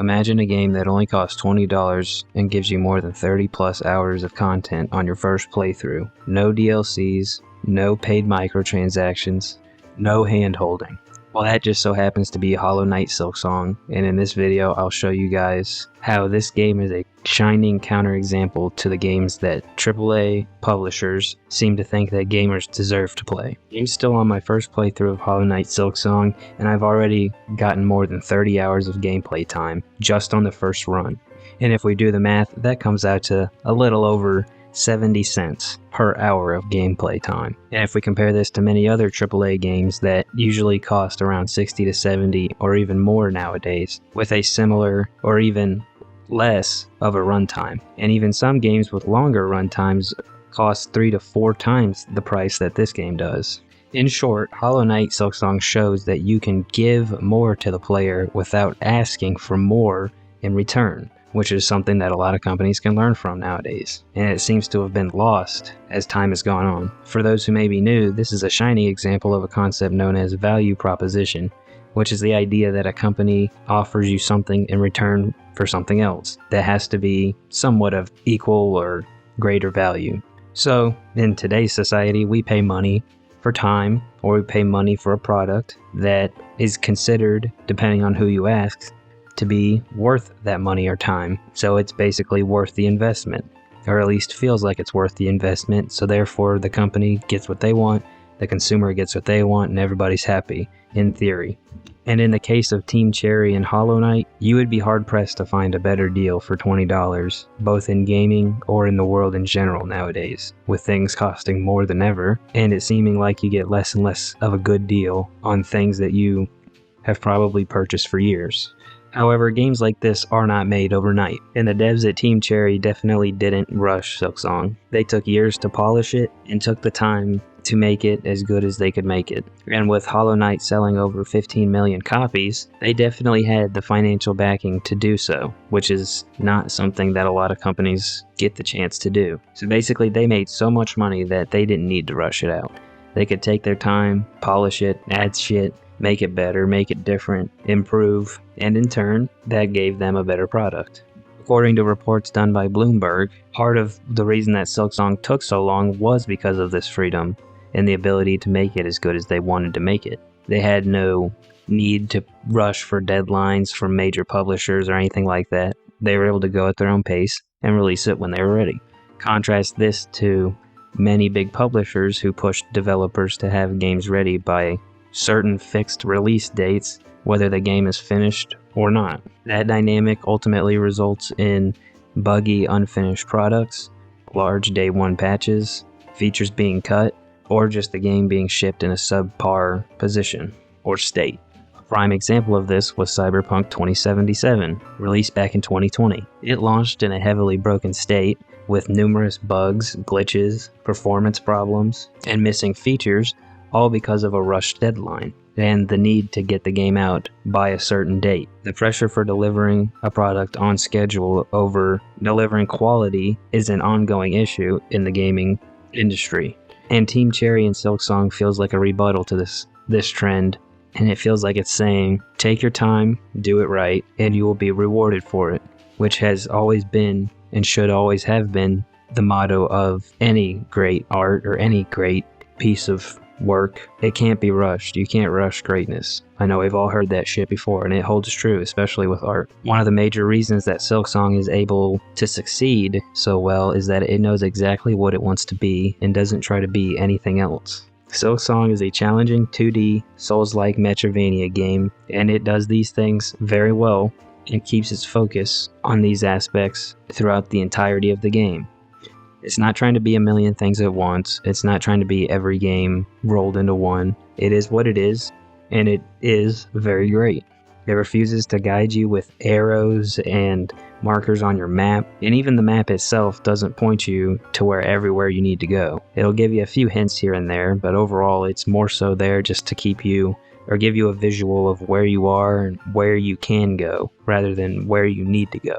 Imagine a game that only costs $20 and gives you more than 30 plus hours of content on your first playthrough. No DLCs, no paid microtransactions, no hand-holding. Well, that just so happens to be Hollow Knight Silksong, and in this video I'll show you guys how this game is a shining counterexample to the games that AAA publishers seem to think that gamers deserve to play. I'm still on my first playthrough of Hollow Knight Silksong, and I've already gotten more than 30 hours of gameplay time just on the first run. And if we do the math, that comes out to a little over 70 cents per hour of gameplay time. And if we compare this to many other AAA games that usually cost around 60 to 70 or even more nowadays, with a similar or even less of a runtime. And even some games with longer runtimes cost 3 to 4 times the price that this game does. In short, Hollow Knight Silksong shows that you can give more to the player without asking for more in return, which is something that a lot of companies can learn from nowadays, and it seems to have been lost as time has gone on. For those who may be new, this is a shining example of a concept known as value proposition, which is the idea that a company offers you something in return for something else that has to be somewhat of equal or greater value. So, in today's society, we pay money for time, or we pay money for a product that is considered, depending on who you ask, to be worth that money or time. So it's basically worth the investment, or at least feels like it's worth the investment. So therefore the company gets what they want, the consumer gets what they want, and everybody's happy, in theory. And in the case of Team Cherry and Hollow Knight, you would be hard pressed to find a better deal for $20, both in gaming or in the world in general nowadays, with things costing more than ever, and it seeming like you get less and less of a good deal on things that you have probably purchased for years. However, games like this are not made overnight, and the devs at Team Cherry definitely didn't rush Silksong. They took years to polish it and took the time to make it as good as they could make it. And with Hollow Knight selling over 15 million copies, they definitely had the financial backing to do so, which is not something that a lot of companies get the chance to do. So basically they made so much money that they didn't need to rush it out. They could take their time, polish it, add shit, make it better, make it different, improve, and in turn, that gave them a better product. According to reports done by Bloomberg, part of the reason that Silksong took so long was because of this freedom and the ability to make it as good as they wanted to make it. They had no need to rush for deadlines from major publishers or anything like that. They were able to go at their own pace and release it when they were ready. Contrast this to many big publishers who pushed developers to have games ready by certain fixed release dates, whether the game is finished or not. That dynamic ultimately results in buggy, unfinished products, large day one patches, features being cut, or just the game being shipped in a subpar position or state. A prime example of this was Cyberpunk 2077, released back in 2020. It launched in a heavily broken state with numerous bugs, glitches, performance problems, and missing features, all because of a rushed deadline and the need to get the game out by a certain date. The pressure for delivering a product on schedule over delivering quality is an ongoing issue in the gaming industry. And Team Cherry and Silksong feels like a rebuttal to this trend, and it feels like it's saying, take your time, do it right, and you will be rewarded for it, which has always been and should always have been the motto of any great art or any great piece of work. It can't be rushed. You can't rush greatness. I know we've all heard that shit before, and it holds true, especially with art. One of the major reasons that Silksong is able to succeed so well is that it knows exactly what it wants to be and doesn't try to be anything else. Silksong is a challenging 2D, Souls-like Metroidvania game, and it does these things very well and keeps its focus on these aspects throughout the entirety of the game. It's not trying to be a million things at once. It's not trying to be every game rolled into one. It is what it is, and it is very great. It refuses to guide you with arrows and markers on your map, and even the map itself doesn't point you to where everywhere you need to go. It'll give you a few hints here and there, but overall it's more so there just to keep you or give you a visual of where you are and where you can go rather than where you need to go.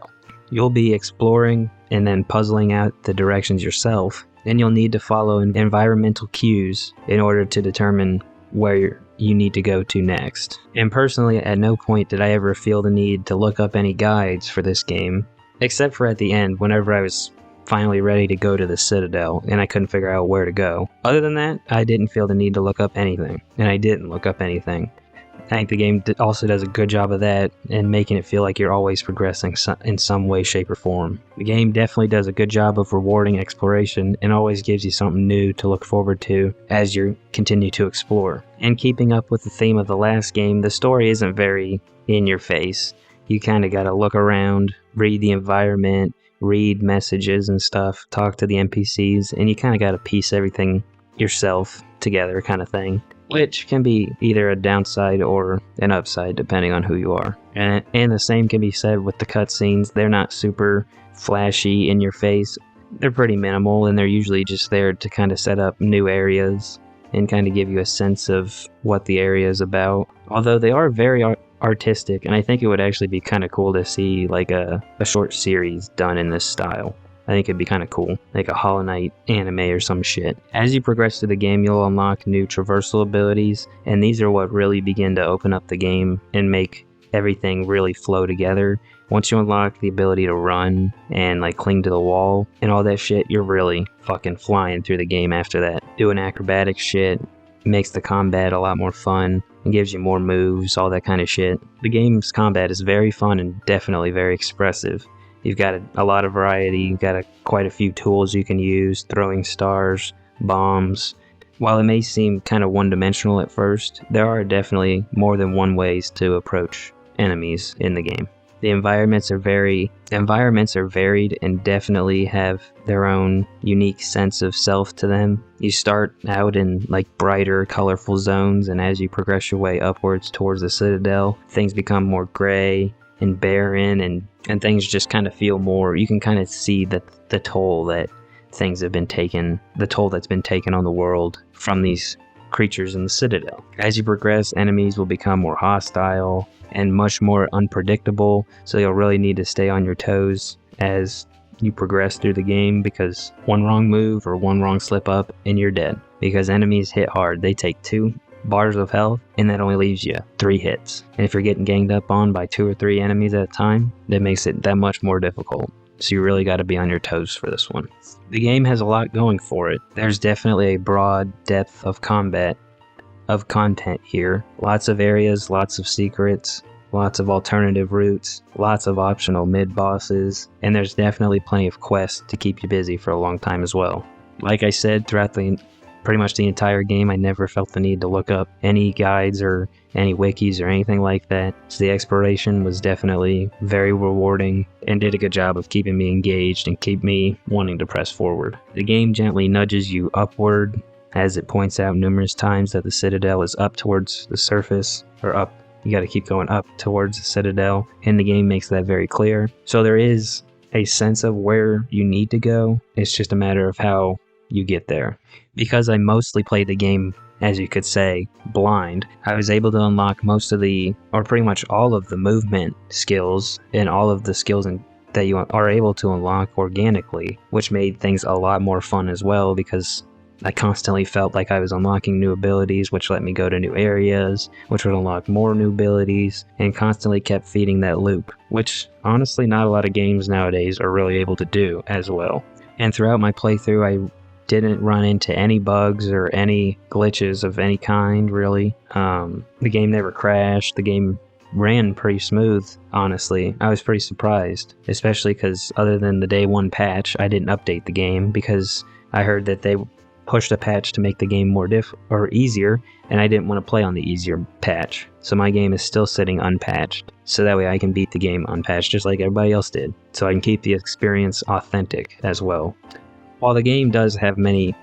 You'll be exploring and then puzzling out the directions yourself, and you'll need to follow environmental cues in order to determine where you need to go to next. And personally, at no point did I ever feel the need to look up any guides for this game, except for at the end whenever I was finally ready to go to the Citadel and I couldn't figure out where to go. Other than that, I didn't feel the need to look up anything, and I didn't look up anything. I think the game also does a good job of that and making it feel like you're always progressing in some way, shape, or form. The game definitely does a good job of rewarding exploration and always gives you something new to look forward to as you continue to explore. And keeping up with the theme of the last game, the story isn't very in your face. You kind of got to look around, read the environment, read messages and stuff, talk to the NPCs, and you kind of got to piece everything yourself together kind of thing, which can be either a downside or an upside depending on who you are. And the same can be said with the cutscenes. They're not super flashy in your face. They're pretty minimal, and they're usually just there to kind of set up new areas and kind of give you a sense of what the area is about. Although they are very artistic, and I think it would actually be kind of cool to see like a short series done in this style. I think it'd be kind of cool, like a Hollow Knight anime or some shit. As you progress through the game, you'll unlock new traversal abilities, and these are what really begin to open up the game and make everything really flow together. Once you unlock the ability to run and like cling to the wall and all that shit, you're really fucking flying through the game after that. Doing acrobatic shit makes the combat a lot more fun and gives you more moves, all that kind of shit. The game's combat is very fun and definitely very expressive. You've got a lot of variety, you've got quite a few tools you can use, throwing stars, bombs. While it may seem kind of one-dimensional at first, there are definitely more than one ways to approach enemies in the game. The environments are varied and definitely have their own unique sense of self to them. You start out in like brighter, colorful zones, and as you progress your way upwards towards the Citadel, things become more gray and barren, and things just kind of feel more, you can kind of see the toll that things have been taken, the toll that's been taken on the world from these creatures in the Citadel. As you progress, enemies will become more hostile and much more unpredictable, so you'll really need to stay on your toes as you progress through the game, because one wrong move or one wrong slip up and you're dead. Because enemies hit hard. They take 2 bars of health, and that only leaves you 3 hits. And if you're getting ganged up on by 2 or 3 enemies at a time, that makes it that much more difficult. So you really got to be on your toes for this one. The game has a lot going for it. There's definitely a broad depth of content here. Lots of areas, lots of secrets, lots of alternative routes, lots of optional mid-bosses, and there's definitely plenty of quests to keep you busy for a long time as well. Like I said, throughout pretty much the entire game, I never felt the need to look up any guides or any wikis or anything like that. So the exploration was definitely very rewarding and did a good job of keeping me engaged and keep me wanting to press forward. The game gently nudges you upward as it points out numerous times that the Citadel is up towards the surface, or up. You got to keep going up towards the Citadel, and the game makes that very clear. So there is a sense of where you need to go. It's just a matter of how you get there. Because I mostly played the game, as you could say, blind, I was able to unlock most of or pretty much all of the movement skills and all of the skills that you are able to unlock organically, which made things a lot more fun as well, because I constantly felt like I was unlocking new abilities, which let me go to new areas, which would unlock more new abilities, and constantly kept feeding that loop, which honestly not a lot of games nowadays are really able to do as well. And throughout my playthrough, I didn't run into any bugs or any glitches of any kind, really. The game never crashed. The game ran pretty smooth, honestly. I was pretty surprised, especially because other than the day 1 patch, I didn't update the game because I heard that they pushed a patch to make the game more easier, and I didn't want to play on the easier patch. So my game is still sitting unpatched, so that way I can beat the game unpatched just like everybody else did, so I can keep the experience authentic as well. While the game does have many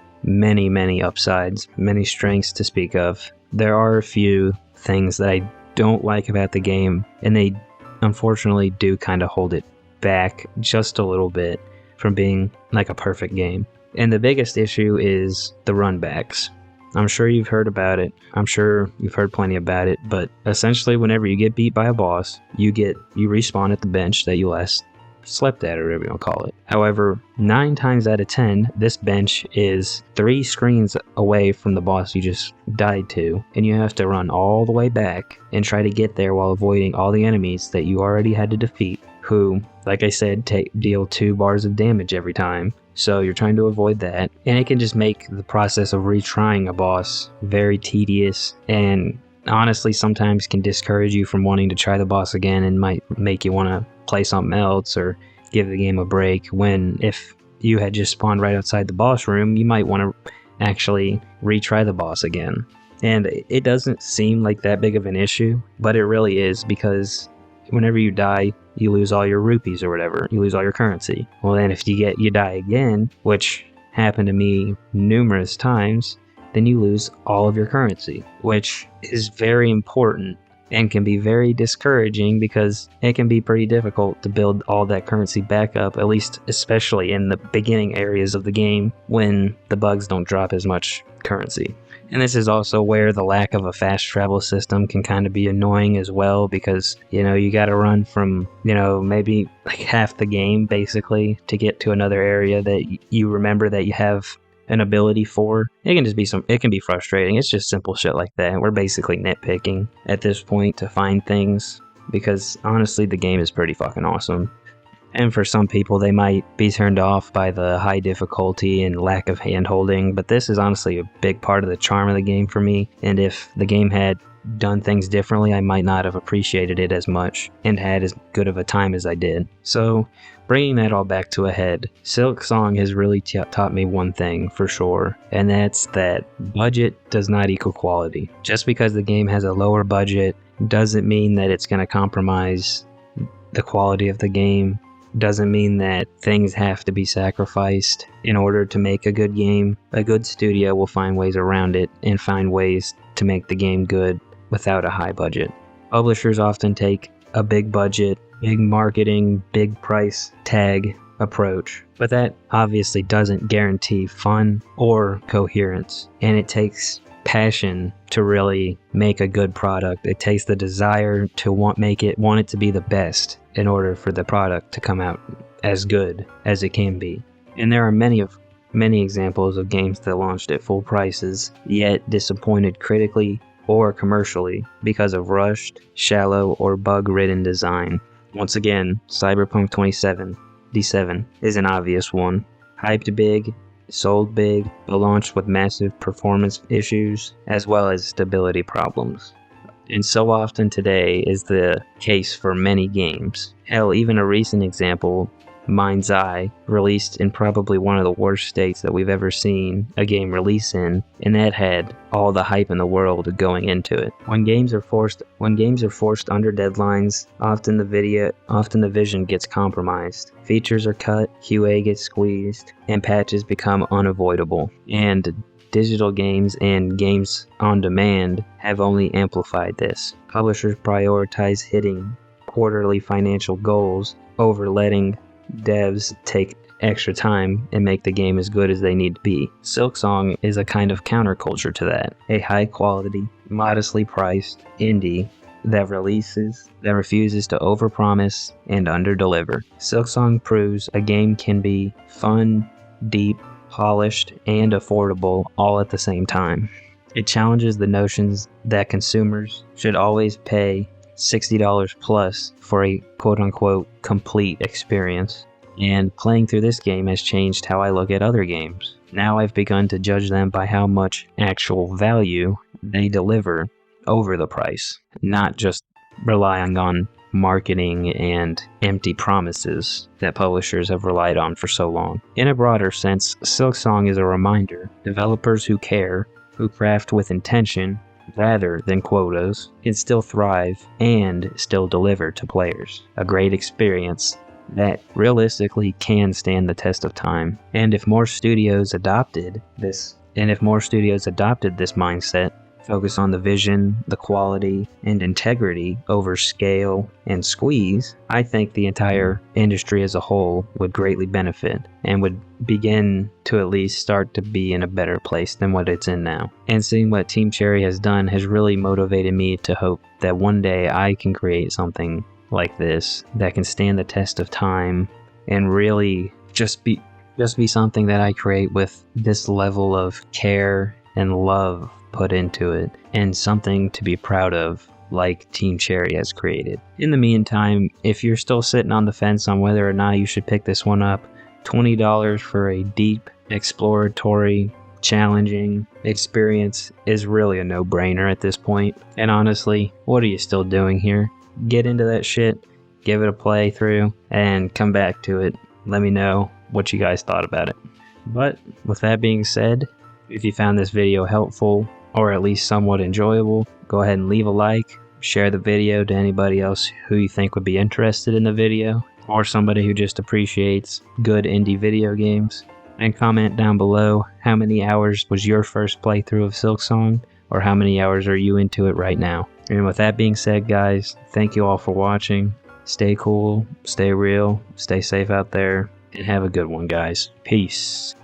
upsides, many strengths to speak of, there are a few things that I don't like about the game, and they unfortunately do kind of hold it back just a little bit from being like a perfect game. And the biggest issue is the runbacks. I'm sure you've heard about it. I'm sure you've heard plenty about it, but essentially whenever you get beat by a boss, you respawn at the bench that you last slept at, or whatever you want to call it. However, 9 times out of 10, this bench is 3 screens away from the boss you just died to, and you have to run all the way back and try to get there while avoiding all the enemies that you already had to defeat, who, like I said, deal 2 bars of damage every time. So you're trying to avoid that, and it can just make the process of retrying a boss very tedious, and honestly sometimes can discourage you from wanting to try the boss again, and might make you want to play something else or give the game a break, when if you had just spawned right outside the boss room, you might want to actually retry the boss again. And it doesn't seem like that big of an issue, but it really is, because whenever you die, you lose all your rupees or whatever. You lose all your currency. Well, then if you die again, which happened to me numerous times, then you lose all of your currency, which is very important and can be very discouraging, because it can be pretty difficult to build all that currency back up, at least especially in the beginning areas of the game when the bugs don't drop as much currency. And this is also where the lack of a fast travel system can kind of be annoying as well, because, you got to run from, maybe like half the game basically to get to another area that you remember that you have an ability for. It can be frustrating. It's just simple shit like that. We're basically nitpicking at this point to find things, because honestly the game is pretty fucking awesome. And for some people, they might be turned off by the high difficulty and lack of hand-holding, but this is honestly a big part of the charm of the game for me, and if the game had done things differently, I might not have appreciated it as much and had as good of a time as I did. So, bringing that all back to a head, Silksong has really taught me one thing for sure, and that's that budget does not equal quality. Just because the game has a lower budget doesn't mean that it's going to compromise the quality of the game. Doesn't mean that things have to be sacrificed in order to make a good game. A good studio will find ways around it and find ways to make the game good without a high budget. Publishers often take a big budget, big marketing, big price tag approach, but that obviously doesn't guarantee fun or coherence, and it takes passion to really make a good product. It takes the desire to want it to be the best in order for the product to come out as good as it can be. And there are many examples of games that launched at full prices, yet disappointed critically or commercially because of rushed, shallow, or bug-ridden design. Once again, Cyberpunk 2077 is an obvious one. Hyped big, sold big, but launched with massive performance issues as well as stability problems. And so often today is the case for many games. Hell, even a recent example, Mind's Eye, released in probably one of the worst states that we've ever seen a game release in, and that had all the hype in the world going into it. When games are forced under deadlines, often the vision gets compromised. Features are cut, QA gets squeezed, and patches become unavoidable. And digital games and games on demand have only amplified this. Publishers prioritize hitting quarterly financial goals over letting devs take extra time and make the game as good as they need to be. Silksong is a kind of counterculture to that. A high quality, modestly priced indie that refuses to overpromise and underdeliver. Silksong proves a game can be fun, deep, polished, and affordable all at the same time. It challenges the notions that consumers should always pay $60 plus for a quote-unquote complete experience. And playing through this game has changed how I look at other games. Now I've begun to judge them by how much actual value they deliver over the price, not just relying on marketing and empty promises that publishers have relied on for so long. In a broader sense, Silksong is a reminder: developers who care, who craft with intention rather than quotas, can still thrive and still deliver to players a great experience that realistically can stand the test of time. And if more studios adopted this mindset, focus on the vision, the quality, and integrity over scale and squeeze, I think the entire industry as a whole would greatly benefit and would begin to at least start to be in a better place than what it's in now. And seeing what Team Cherry has done has really motivated me to hope that one day I can create something like this that can stand the test of time and really just be something that I create with this level of care and love put into it, and something to be proud of like Team Cherry has created. In the meantime, if you're still sitting on the fence on whether or not you should pick this one up, $20 for a deep, exploratory, challenging experience is really a no-brainer at this point. And honestly, what are you still doing here? Get into that shit, give it a playthrough, and come back to it. Let me know what you guys thought about it. But with that being said, if you found this video helpful or at least somewhat enjoyable, go ahead and leave a like, share the video to anybody else who you think would be interested in the video, or somebody who just appreciates good indie video games, and comment down below how many hours was your first playthrough of Silksong, or how many hours are you into it right now. And with that being said, guys, thank you all for watching. Stay cool, stay real, stay safe out there, and have a good one, guys. Peace.